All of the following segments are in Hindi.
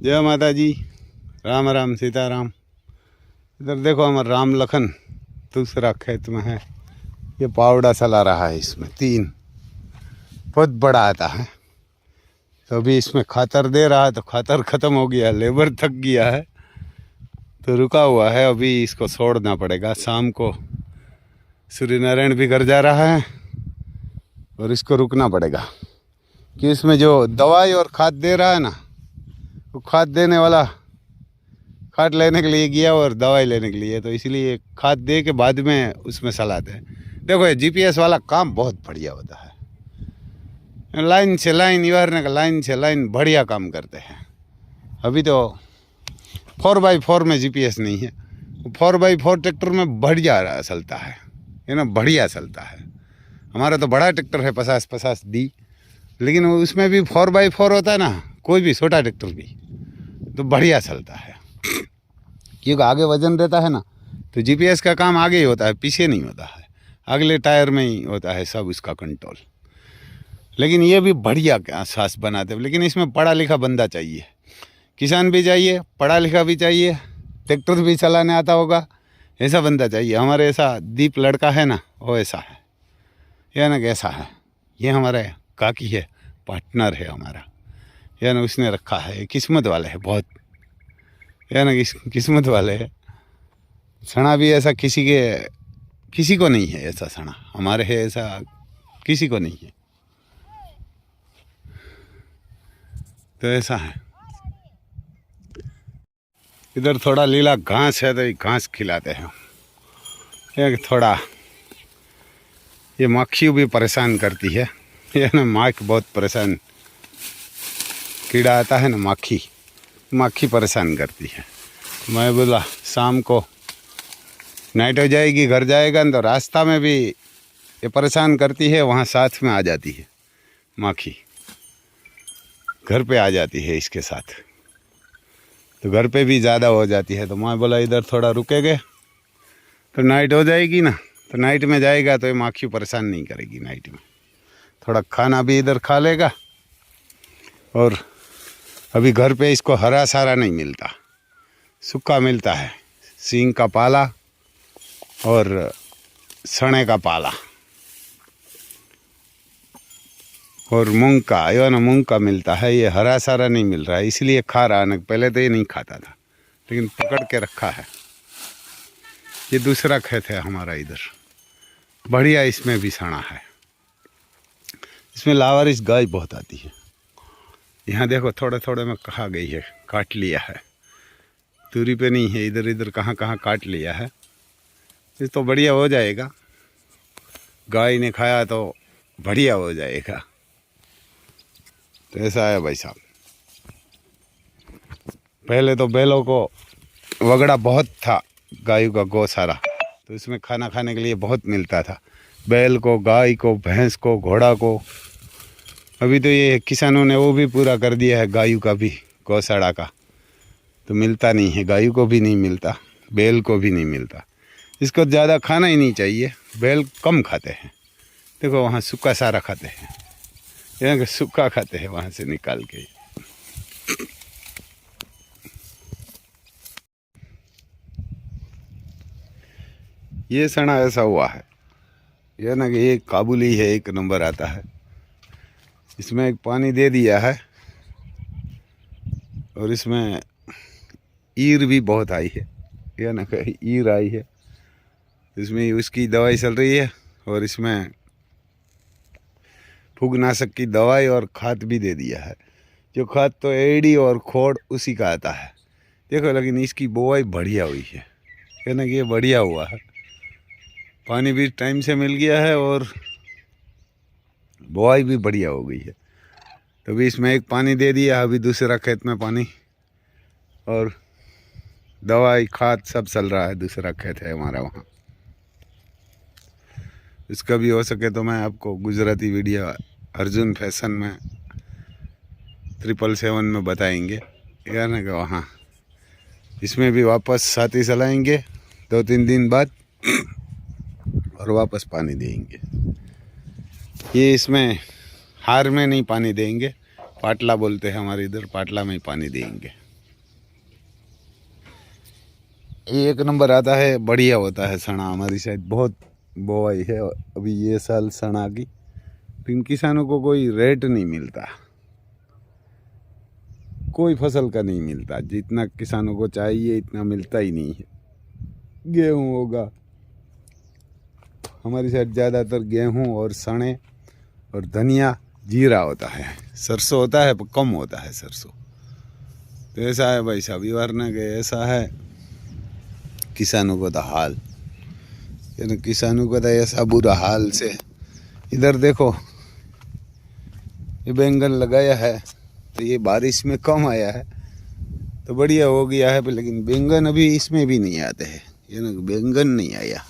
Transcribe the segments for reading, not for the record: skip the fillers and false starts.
जय माता जी। राम राम सीताराम। इधर देखो हमारा राम लखन दूसरा खेत में है। ये पावड़ा चला रहा है, इसमें 3 बहुत बड़ा आता है। तो अभी इसमें खातर दे रहा है, तो खातर ख़त्म हो गया, लेबर थक गया है तो रुका हुआ है। अभी इसको छोड़ना पड़ेगा। शाम को सूर्य नारायण भी घर जा रहा है और इसको रुकना पड़ेगा कि इसमें जो दवाई और खाद दे रहा है ना, वो खाद देने वाला खाद लेने के लिए गया और दवाई लेने के लिए, तो इसलिए खाद दे के बाद में उसमें सलाह दें। देखो ये जीपीएस वाला काम बहुत बढ़िया होता है। लाइन से लाइन उबारने का, लाइन से लाइन बढ़िया काम करते हैं। अभी तो 4x4 में जीपीएस नहीं है, 4x4 ट्रैक्टर में बढ़िया चलता है, ना बढ़िया चलता है। हमारा तो बड़ा ट्रैक्टर है 50-50 डी, लेकिन उसमें भी 4x4 होता है ना, कोई भी छोटा ट्रैक्टर भी तो बढ़िया चलता है, क्योंकि आगे वजन रहता है ना, तो जीपीएस का काम आगे ही होता है, पीछे नहीं होता है। अगले टायर में ही होता है सब उसका कंट्रोल। लेकिन ये भी बढ़िया सांस बनाते हैं। लेकिन इसमें पढ़ा लिखा बंदा चाहिए, किसान भी चाहिए, पढ़ा लिखा भी चाहिए, ट्रैक्टर भी चलाने आता होगा, ऐसा बंदा चाहिए। हमारे ऐसा दीप लड़का है ना, वो ऐसा है, यह ना कैसा है। ये हमारे काकी है, पार्टनर है हमारा, या ना उसने रखा है। किस्मत वाले है बहुत, या ना किस्मत वाले है। सना भी ऐसा किसी को नहीं है, ऐसा सना हमारे है, ऐसा किसी को नहीं है। तो ऐसा है। इधर थोड़ा लीला घास है, तो ये घास खिलाते हैं। एक थोड़ा ये मक्खी भी परेशान करती है, ये ना माख बहुत परेशान, कीड़ा आता है ना मक्खी परेशान करती है। मैं बोला शाम को नाइट हो जाएगी, घर जाएगा, तो रास्ता में भी ये परेशान करती है, वहाँ साथ में आ जाती है मक्खी, घर पे आ जाती है इसके साथ, तो घर पे भी ज़्यादा हो जाती है। तो मैं बोला इधर थोड़ा रुकेंगे तो नाइट हो जाएगी ना, तो नाइट में जाएगा तो ये मक्खी परेशान नहीं करेगी। नाइट में थोड़ा खाना भी इधर खा लेगा। और अभी घर पे इसको हरा सारा नहीं मिलता, सूखा मिलता है, सींग का पाला और सने का पाला और मूंग का, यो ना मूंग का मिलता है। ये हरा सारा नहीं मिल रहा है, इसलिए खा रहा है। पहले तो ये नहीं खाता था, लेकिन पकड़ के रखा है। ये दूसरा खेत है हमारा इधर, बढ़िया, इसमें भी सना है। इसमें लावारिस गाय बहुत आती है। यहाँ देखो थोड़े थोड़े में कहा गई है, काट लिया है, दूरी पे नहीं है, इधर इधर कहाँ कहाँ काट लिया है। ये तो बढ़िया हो जाएगा, गाय ने खाया तो बढ़िया हो जाएगा। तो ऐसा है भाई साहब। पहले तो बैलों को वगड़ा बहुत था, गायों का गौशाला, तो इसमें खाना खाने के लिए बहुत मिलता था, बैल को, गाय को, भैंस को, घोड़ा को। अभी तो ये किसानों ने वो भी पूरा कर दिया है, गायों का भी गौशाला का, तो मिलता नहीं है, गायों को भी नहीं मिलता, बैल को भी नहीं मिलता। इसको ज़्यादा खाना ही नहीं चाहिए, बैल कम खाते हैं। देखो वहाँ सूखा सारा खाते हैं, यहाँ सूखा खाते हैं वहाँ से निकाल के। ये सना ऐसा हुआ है, यह ना कि ये काबुली है, 1 नंबर आता है। इसमें एक पानी दे दिया है और इसमें ईर भी बहुत आई है, यह ना कि ईर आई है। इसमें उसकी दवाई चल रही है और इसमें फूगनाशक की दवाई और खाद भी दे दिया है। जो खाद तो एड़ी और खोड़ उसी का आता है। देखो लेकिन इसकी बुआई बढ़िया हुई है, यानी कि ये बढ़िया हुआ है, पानी भी टाइम से मिल गया है और बुआई भी बढ़िया हो गई है। तो अभी इसमें एक पानी दे दिया, अभी दूसरा खेत में पानी और दवाई खाद सब चल रहा है। दूसरा खेत है हमारा वहाँ, इसका भी हो सके तो मैं आपको गुजराती वीडियो अर्जुन फैशन में 777 में बताएंगे, या ना कि वहाँ इसमें भी वापस साथी चलाएंगे 2-3 दिन बाद और वापस पानी देंगे। ये इसमें हार में नहीं पानी देंगे, पाटला बोलते हैं हमारे इधर, पाटला में ही पानी देंगे। एक नंबर आता है, बढ़िया होता है सना। हमारी साइड बहुत बोवाई है अभी ये साल सना की, लेकिन किसानों को कोई रेट नहीं मिलता, कोई फसल का नहीं मिलता। जितना किसानों को चाहिए इतना मिलता ही नहीं है। गेहूँ होगा हमारी साइड ज़्यादातर, गेहूँ और सने और धनिया, जीरा होता है। सरसों होता है पर कम होता है सरसों। तो ऐसा है भाई साहब, वरना के ऐसा है किसानों को तो हाल, किसानों का तो ऐसा बुरा हाल से। इधर देखो ये बैंगन लगाया है, तो ये बारिश में कम आया है तो बढ़िया हो गया है, लेकिन बैंगन अभी इसमें भी नहीं आते हैं। ये ना बैंगन नहीं आया,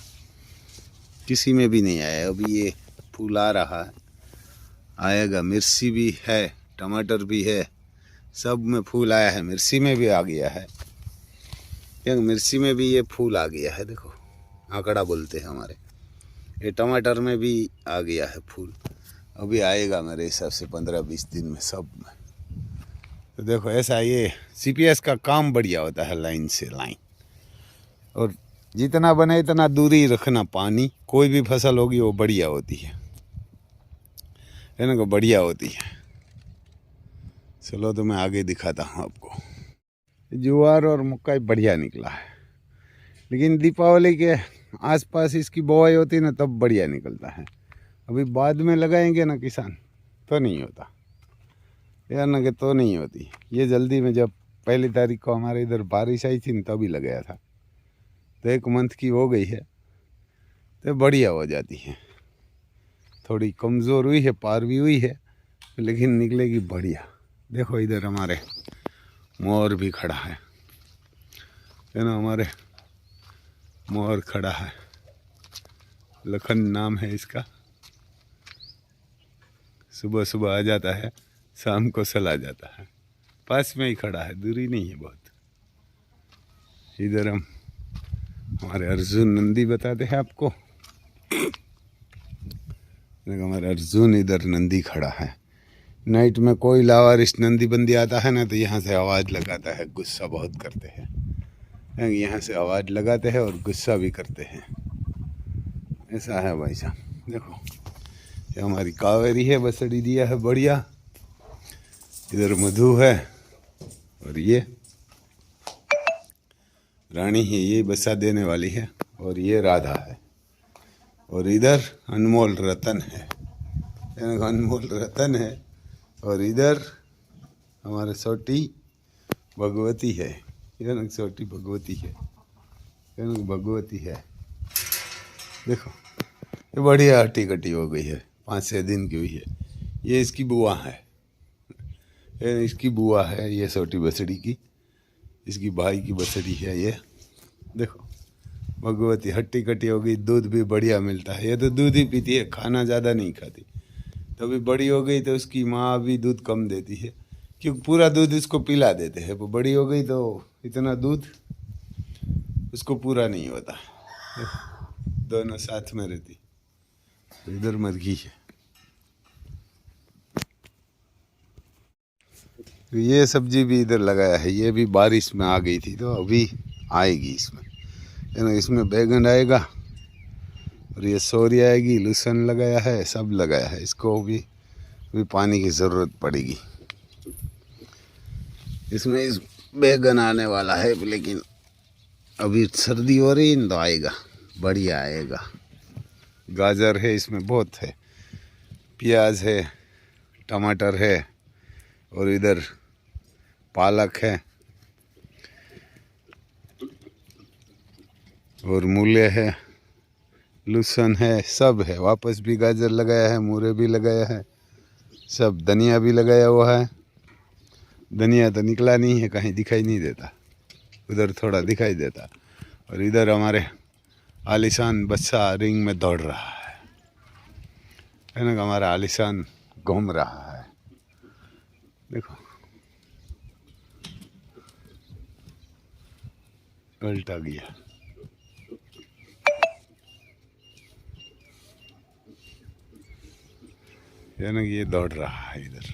किसी में भी नहीं आया। अभी ये फूल आ रहा है, आएगा। मिर्ची भी है, टमाटर भी है, सब में फूल आया है। मिर्ची में भी आ गया है, मिर्ची में भी ये फूल आ गया है। देखो आंकड़ा बोलते हैं हमारे। ये टमाटर में भी आ गया है फूल, अभी आएगा मेरे हिसाब से 15-20 दिन में सब में। तो देखो ऐसा, ये सीपीएस का काम बढ़िया होता है, लाइन से लाइन, और जितना बने इतना दूरी रखना। पानी कोई भी फसल होगी वो बढ़िया होती है ना, को बढ़िया होती है। चलो तो मैं आगे दिखाता हूँ आपको। ज्वार और मक्का बढ़िया निकला है, लेकिन दीपावली के आसपास इसकी बुआई होती है ना, तब बढ़िया निकलता है। अभी बाद में लगाएंगे ना किसान तो नहीं होता, यार ना कि तो नहीं होती। ये जल्दी में जब 1 तारीख को हमारे इधर बारिश आई थी न, तभी लगाया था, तो 1 मंथ की हो गई है, तो बढ़िया हो जाती है। थोड़ी कमज़ोर हुई है, पार भी हुई है, लेकिन निकलेगी बढ़िया। देखो इधर हमारे मोर भी खड़ा है ना, हमारे मोर खड़ा है, लखन नाम है इसका। सुबह सुबह आ जाता है, शाम को चला जाता है। पास में ही खड़ा है, दूरी नहीं है बहुत। इधर हम हमारे अर्जुन नंदी बताते हैं आपको। हमारे अर्जुन इधर नंदी खड़ा है। नाइट में कोई लावारिश नंदी बंदी आता है ना, तो यहाँ से आवाज़ लगाता है, गुस्सा बहुत करते हैं। यहाँ से आवाज़ लगाते हैं और गुस्सा भी करते हैं। ऐसा है भाई साहब। देखो ये हमारी कावेरी है, बसड़ी दिया है बढ़िया। इधर मधु है, और ये रानी है, ये बसा देने वाली है, और ये राधा है, और इधर अनमोल रतन है, अनमोल रतन है। और इधर हमारे छोटी भगवती है, छोटी भगवती है, भगवती है। देखो ये बढ़िया हट्टी कट्टी हो गई है, 5-6 दिन की हुई है। ये इसकी बुआ है, इसकी बुआ है ये छोटी बसड़ी की, इसकी भाई की बसड़ी है ये। देखो भगवती हट्टी कट्टी हो गई, दूध भी बढ़िया मिलता है। ये तो दूध ही पीती है, खाना ज़्यादा नहीं खाती। तभी बड़ी हो गई तो उसकी माँ भी दूध कम देती है, क्योंकि पूरा दूध इसको पिला देते हैं। वो बड़ी हो गई तो इतना दूध उसको पूरा नहीं होता। दोनों साथ में रहती। इधर मर्गी है। तो ये सब्जी भी इधर लगाया है, ये भी बारिश में आ गई थी, तो अभी आएगी इसमें, है ना। इसमें बैगन आएगा, और ये सोरी आएगी, लहसुन लगाया है, सब लगाया है। इसको भी पानी की ज़रूरत पड़ेगी। इसमें इस बैगन आने वाला है, लेकिन अभी सर्दी हो रही है तो आएगा, बढ़िया आएगा। गाजर है इसमें, बहुत है, प्याज है, टमाटर है, और इधर पालक है, और मूले है, लहसुन है, सब है। वापस भी गाजर लगाया है, मूरे भी लगाया है, सब। धनिया भी लगाया हुआ है। धनिया तो निकला नहीं है, कहीं दिखाई नहीं देता, उधर थोड़ा दिखाई देता। और इधर हमारे आलिशान बच्चा रिंग में दौड़ रहा है ना, हमारा आलिशान घूम रहा है। देखो उल्टा गया, यानी कि ये दौड़ रहा है इधर।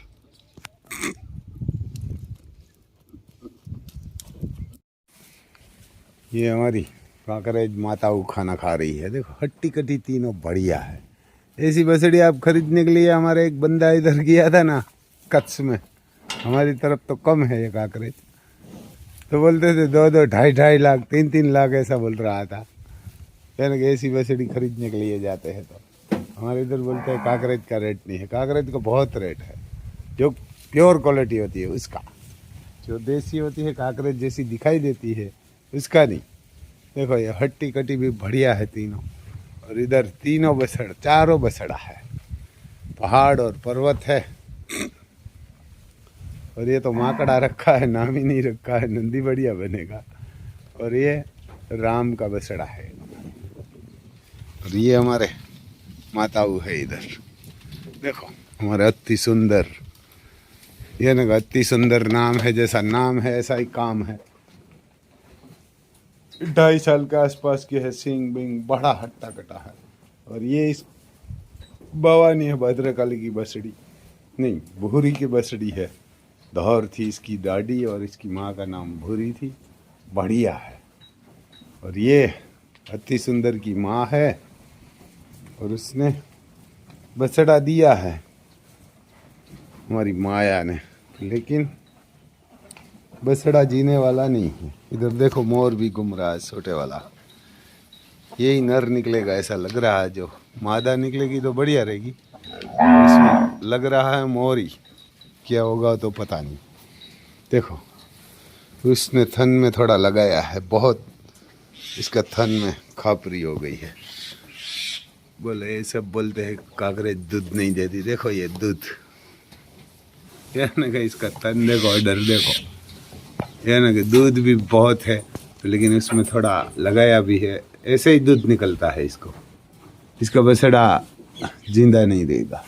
ये हमारी काकरेज माताऊ खाना खा रही है। देखो हट्टी कट्टी तीनों बढ़िया है। ऐसी बछड़ी आप खरीदने के लिए हमारे एक बंदा इधर गया था ना कच्छ में, हमारी तरफ तो कम है ये काकरेज, तो बोलते थे 2-2 2.5 लाख 3-3 लाख ऐसा बोल रहा था। यानी कि ऐसी बछड़ी खरीदने के लिए जाते हैं तो हमारे इधर बोलते हैं काकरेज का रेट नहीं है। काकरेज का बहुत रेट है, जो प्योर क्वालिटी होती है उसका। जो देसी होती है काकरेज जैसी दिखाई देती है उसका नहीं। देखो ये हट्टी कट्टी भी बढ़िया है तीनों, और इधर तीनों बछड़ चारों बछड़ा है, पहाड़ और पर्वत है। और ये तो माकड़ा रखा है, नाम ही नहीं रखा है, नंदी बढ़िया बनेगा। और ये राम का बछड़ा है, और ये हमारे माताऊ है इधर। देखो हमारे अति सुंदर, ये ना अति सुंदर नाम है, जैसा नाम है ऐसा ही काम है। 2.5 साल के आसपास की है, सींग बिंग बड़ा हट्टा कटा है। और ये इस भवानी है भद्रकाली की बछड़ी, नहीं भूरी की बछड़ी है। धौर थी इसकी दाढ़ी, और इसकी माँ का नाम भूरी थी। बढ़िया है। और ये अति सुंदर की माँ है, और उसने बछड़ा दिया है हमारी माया ने, लेकिन बछड़ा जीने वाला नहीं है। इधर देखो मोर भी घूम रहा है छोटे वाला, यही नर निकलेगा ऐसा लग रहा है। जो मादा निकलेगी तो बढ़िया रहेगी, इसमें लग रहा है मोर ही, क्या होगा तो पता नहीं। देखो उसने थन में थोड़ा लगाया है, बहुत इसका थन में खापरी हो गई है। बोले ये सब बोलते हैं काकरेज दूध नहीं देती, देखो ये दूध, यानी कि इसका तन देखो, डर देखो, यानी कि दूध भी बहुत है, लेकिन इसमें थोड़ा लगाया भी है, ऐसे ही दूध निकलता है इसको। इसका बछड़ा जिंदा नहीं रहेगा,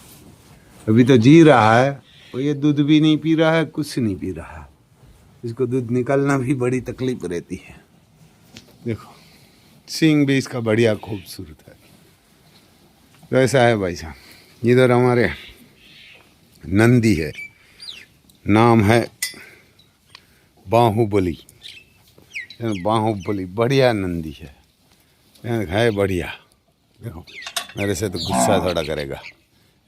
अभी तो जी रहा है, और ये दूध भी नहीं पी रहा है, कुछ नहीं पी रहा है। इसको दूध निकालना भी बड़ी तकलीफ रहती है। देखो सींग भी इसका बढ़िया खूबसूरत है। तो ऐसा है भाई साहब। इधर हमारे नंदी है, नाम है बाहुबली। बाहुबली बढ़िया नंदी है बढ़िया। देखो मेरे से तो गुस्सा थोड़ा करेगा,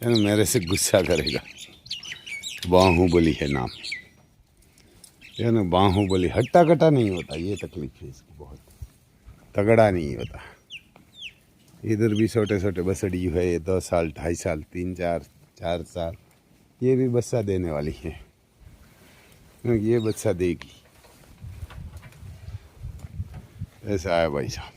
मेरे से गुस्सा करेगा। बाहुबली है नाम, ना बाहुबली। हट्टा कट्टा नहीं होता, ये तकलीफ है इसकी, बहुत तगड़ा नहीं होता। इधर भी छोटे छोटे बछड़ी है, ये 2 साल 2.5 साल 3-4 साल, ये भी बच्चा देने वाली है, ये बच्चा देगी। ऐसा है भाई साहब।